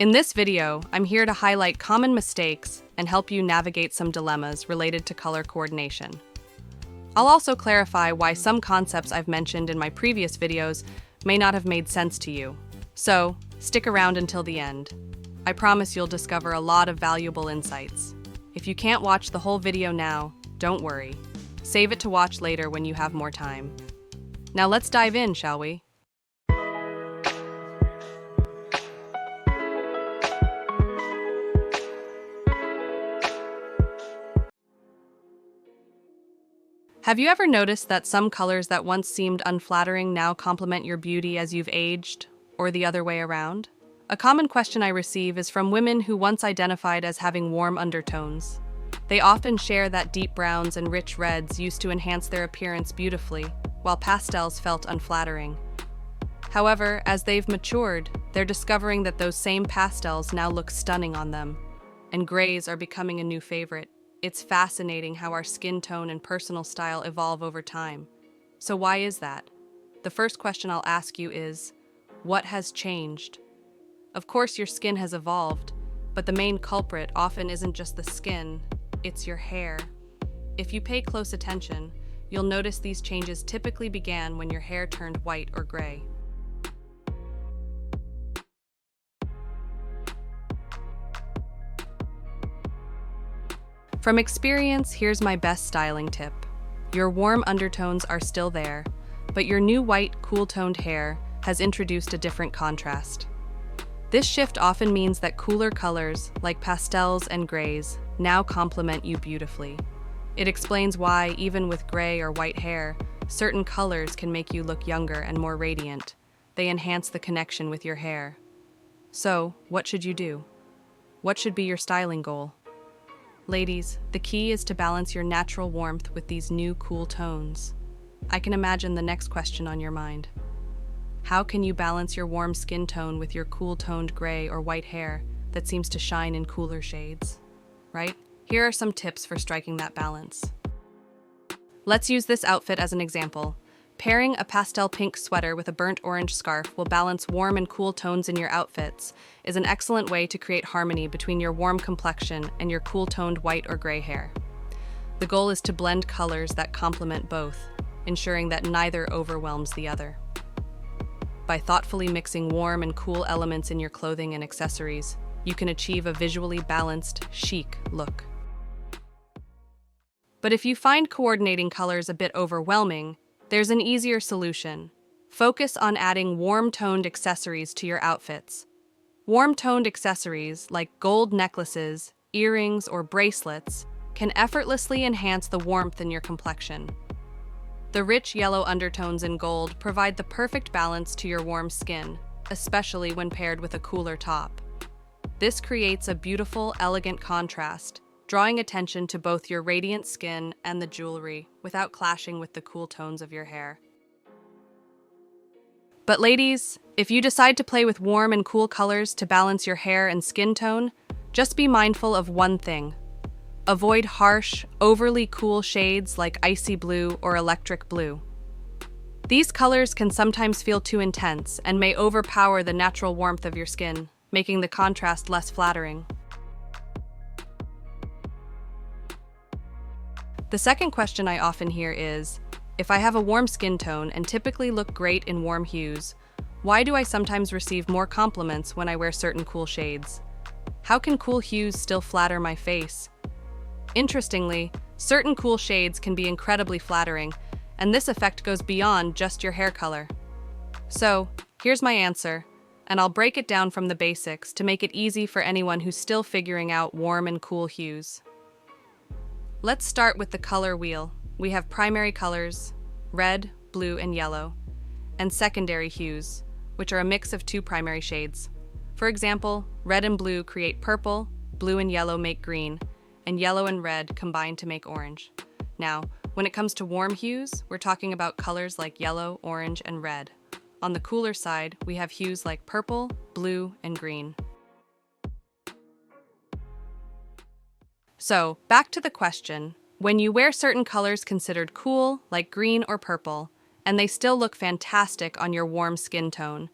In this video, I'm here to highlight common mistakes and help you navigate some dilemmas related to color coordination. I'll also clarify why some concepts I've mentioned in my previous videos may not have made sense to you. So, stick around until the end. I promise you'll discover a lot of valuable insights. If you can't watch the whole video now, don't worry. Save it to watch later when you have more time. Now let's dive in, shall we? Have you ever noticed that some colors that once seemed unflattering now complement your beauty as you've aged, or the other way around? A common question I receive is from women who once identified as having warm undertones. They often share that deep browns and rich reds used to enhance their appearance beautifully, while pastels felt unflattering. However, as they've matured, they're discovering that those same pastels now look stunning on them, and grays are becoming a new favorite. It's fascinating how our skin tone and personal style evolve over time. So why is that? The first question I'll ask you is, what has changed? Of course, your skin has evolved, but the main culprit often isn't just the skin, it's your hair. If you pay close attention, you'll notice these changes typically began when your hair turned white or gray. From experience, here's my best styling tip. Your warm undertones are still there, but your new white, cool-toned hair has introduced a different contrast. This shift often means that cooler colors, like pastels and grays, now complement you beautifully. It explains why, even with gray or white hair, certain colors can make you look younger and more radiant. They enhance the connection with your hair. So, what should you do? What should be your styling goal? Ladies, the key is to balance your natural warmth with these new cool tones. I can imagine the next question on your mind. How can you balance your warm skin tone with your cool-toned gray or white hair that seems to shine in cooler shades? Right? Here are some tips for striking that balance. Let's use this outfit as an example. Pairing a pastel pink sweater with a burnt orange scarf will balance warm and cool tones in your outfits is an excellent way to create harmony between your warm complexion and your cool-toned white or gray hair. The goal is to blend colors that complement both, ensuring that neither overwhelms the other. By thoughtfully mixing warm and cool elements in your clothing and accessories, you can achieve a visually balanced, chic look. But if you find coordinating colors a bit overwhelming, there's an easier solution. Focus on adding warm-toned accessories to your outfits. Warm-toned accessories like gold necklaces, earrings, or bracelets can effortlessly enhance the warmth in your complexion. The rich yellow undertones in gold provide the perfect balance to your warm skin, especially when paired with a cooler top. This creates a beautiful, elegant contrast, drawing attention to both your radiant skin and the jewelry without clashing with the cool tones of your hair. But ladies, if you decide to play with warm and cool colors to balance your hair and skin tone, just be mindful of one thing. Avoid harsh, overly cool shades like icy blue or electric blue. These colors can sometimes feel too intense and may overpower the natural warmth of your skin, making the contrast less flattering. The second question I often hear is, if I have a warm skin tone and typically look great in warm hues, why do I sometimes receive more compliments when I wear certain cool shades? How can cool hues still flatter my face? Interestingly, certain cool shades can be incredibly flattering, and this effect goes beyond just your hair color. So, here's my answer, and I'll break it down from the basics to make it easy for anyone who's still figuring out warm and cool hues. Let's start with the color wheel. We have primary colors, red, blue, and yellow, and secondary hues, which are a mix of two primary shades. For example, red and blue create purple, blue and yellow make green, and yellow and red combine to make orange. Now, when it comes to warm hues, we're talking about colors like yellow, orange, and red. On the cooler side, we have hues like purple, blue, and green. So, back to the question, when you wear certain colors considered cool, like green or purple, and they still look fantastic on your warm skin tone,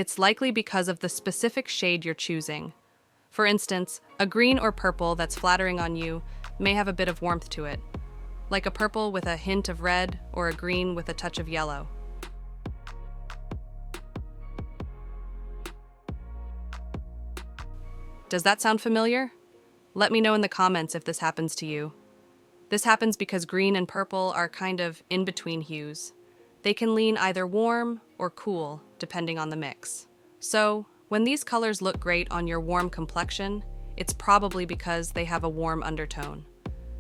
it's likely because of the specific shade you're choosing. For instance, a green or purple that's flattering on you may have a bit of warmth to it, like a purple with a hint of red or a green with a touch of yellow. Does that sound familiar? Let me know in the comments if this happens to you. This happens because green and purple are kind of in-between hues. They can lean either warm or cool, depending on the mix. So, when these colors look great on your warm complexion, it's probably because they have a warm undertone.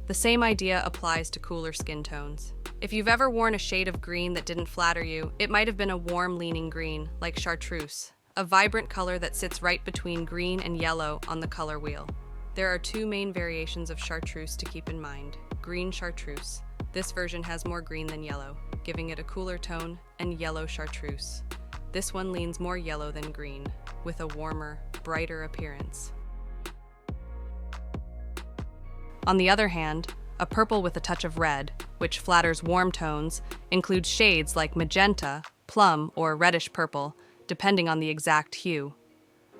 The same idea applies to cooler skin tones. If you've ever worn a shade of green that didn't flatter you, it might have been a warm-leaning green, like chartreuse, a vibrant color that sits right between green and yellow on the color wheel. There are two main variations of chartreuse to keep in mind. Green chartreuse. This version has more green than yellow, giving it a cooler tone, and yellow chartreuse. This one leans more yellow than green, with a warmer, brighter appearance. On the other hand, a purple with a touch of red, which flatters warm tones, includes shades like magenta, plum, or reddish purple, depending on the exact hue.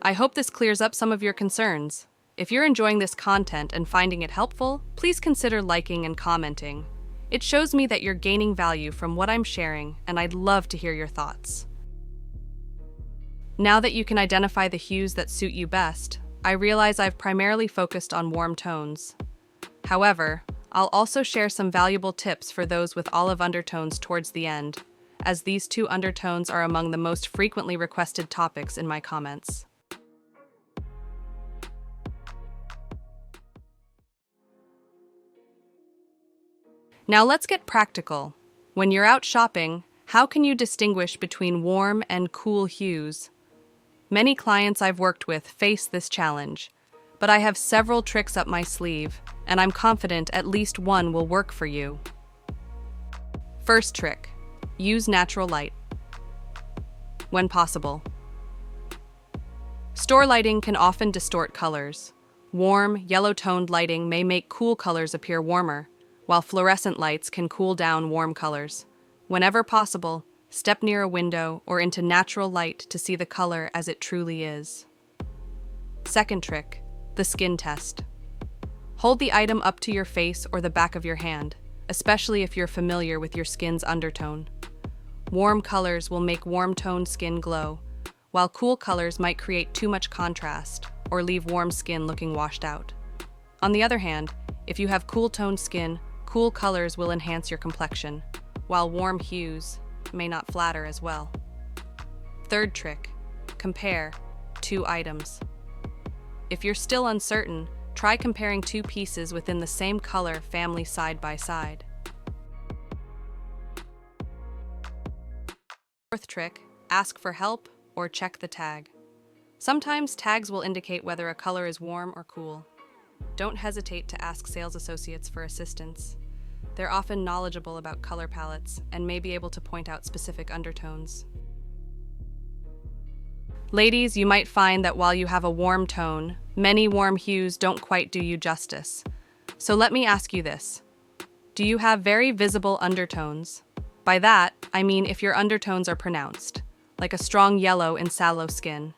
I hope this clears up some of your concerns. If you're enjoying this content and finding it helpful, please consider liking and commenting. It shows me that you're gaining value from what I'm sharing, and I'd love to hear your thoughts. Now that you can identify the hues that suit you best, I realize I've primarily focused on warm tones. However, I'll also share some valuable tips for those with olive undertones towards the end, as these two undertones are among the most frequently requested topics in my comments. Now let's get practical. When you're out shopping, how can you distinguish between warm and cool hues? Many clients I've worked with face this challenge, but I have several tricks up my sleeve, and I'm confident at least one will work for you. First trick: use natural light when possible. Store lighting can often distort colors. Warm, yellow-toned lighting may make cool colors appear warmer, while fluorescent lights can cool down warm colors. Whenever possible, step near a window or into natural light to see the color as it truly is. Second trick: the skin test. Hold the item up to your face or the back of your hand, especially if you're familiar with your skin's undertone. Warm colors will make warm-toned skin glow, while cool colors might create too much contrast or leave warm skin looking washed out. On the other hand, if you have cool-toned skin, cool colors will enhance your complexion, while warm hues may not flatter as well. Third trick: compare two items. If you're still uncertain, try comparing two pieces within the same color family side by side. Fourth trick: ask for help or check the tag. Sometimes tags will indicate whether a color is warm or cool. Don't hesitate to ask sales associates for assistance. They're often knowledgeable about color palettes and may be able to point out specific undertones. Ladies, you might find that while you have a warm tone, many warm hues don't quite do you justice. So let me ask you this: do you have very visible undertones? By that, I mean if your undertones are pronounced, like a strong yellow in sallow skin.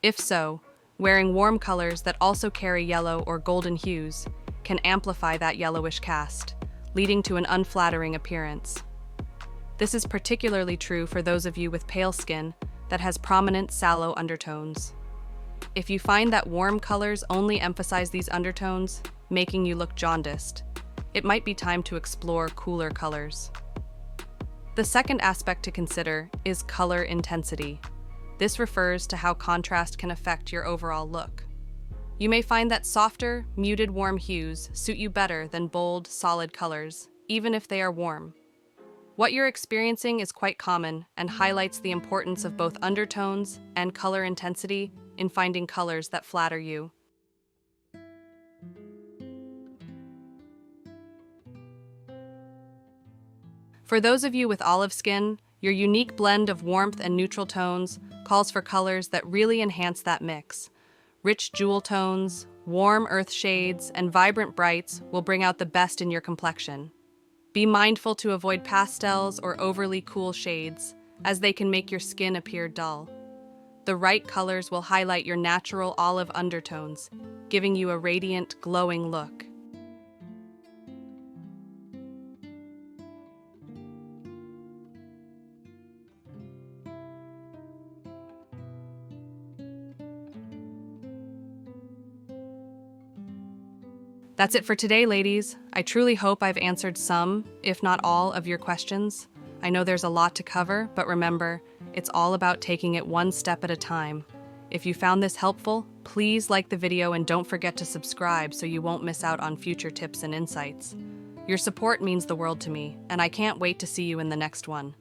If so, wearing warm colors that also carry yellow or golden hues can amplify that yellowish cast, leading to an unflattering appearance. This is particularly true for those of you with pale skin that has prominent sallow undertones. If you find that warm colors only emphasize these undertones, making you look jaundiced, it might be time to explore cooler colors. The second aspect to consider is color intensity. This refers to how contrast can affect your overall look. You may find that softer, muted warm hues suit you better than bold, solid colors, even if they are warm. What you're experiencing is quite common and highlights the importance of both undertones and color intensity in finding colors that flatter you. For those of you with olive skin, your unique blend of warmth and neutral tones calls for colors that really enhance that mix. Rich jewel tones, warm earth shades, and vibrant brights will bring out the best in your complexion. Be mindful to avoid pastels or overly cool shades, as they can make your skin appear dull. The right colors will highlight your natural olive undertones, giving you a radiant, glowing look. That's it for today, ladies. I truly hope I've answered some, if not all, of your questions. I know there's a lot to cover, but remember, it's all about taking it one step at a time. If you found this helpful, please like the video and don't forget to subscribe so you won't miss out on future tips and insights. Your support means the world to me, and I can't wait to see you in the next one.